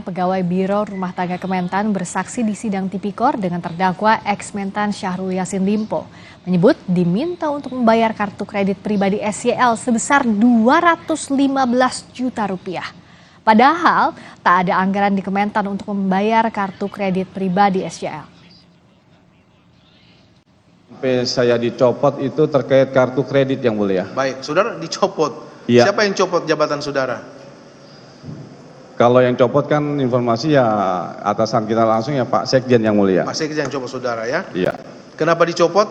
Mantan pegawai Biro Rumah Tangga Kementan bersaksi di sidang Tipikor dengan terdakwa ex-Mentan Syahrul Yassin Limpo. Menyebut diminta untuk membayar kartu kredit pribadi SYL sebesar 215 juta rupiah. Padahal tak ada anggaran di Kementan untuk membayar kartu kredit pribadi SYL. Sampai saya dicopot itu terkait kartu kredit, Yang Mulia. Baik, saudara dicopot. Iya. Siapa yang copot jabatan saudara? Kalau yang copot kan informasi ya atasan kita langsung ya Pak Sekjen, Yang Mulia. Pak Sekjen yang copot saudara ya? Iya. Kenapa dicopot?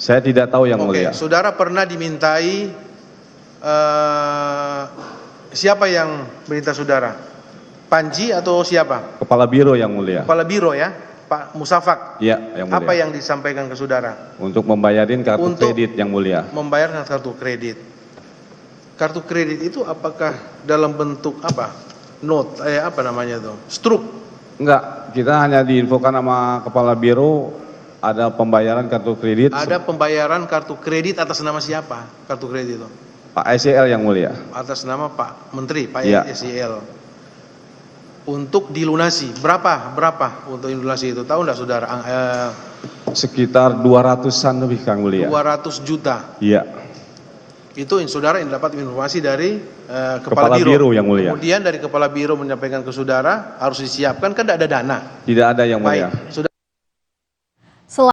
Saya tidak tahu, Yang Mulia. Saudara pernah dimintai siapa yang perintah saudara? Panji atau siapa? Kepala Biro, Yang Mulia. Kepala Biro ya? Pak Musafak. Iya, Yang Mulia. Apa yang disampaikan ke saudara? Untuk membayarin kartu kredit, Yang Mulia. Membayar kartu kredit. Kartu kredit itu apakah dalam bentuk apa? Note, apa namanya tuh? Struk. Enggak, kita hanya diinfokan sama Kepala Biro ada pembayaran kartu kredit. Ada pembayaran kartu kredit atas nama siapa? Kartu kredit itu? Pak SYL, Yang Mulia. Atas nama Pak Menteri, Pak Iya. SYL. Untuk dilunasi, berapa untuk dilunasi itu? Tahu enggak saudara? Sekitar 200-an lebih, Kang Mulia. 200 juta. Iya. Itu saudara yang dapat informasi dari Kepala Biro, Yang Mulia. Kemudian dari Kepala Biro menyampaikan ke saudara harus disiapkan, kan tidak ada dana. Tidak ada, Yang Mulia. Baik, saudara.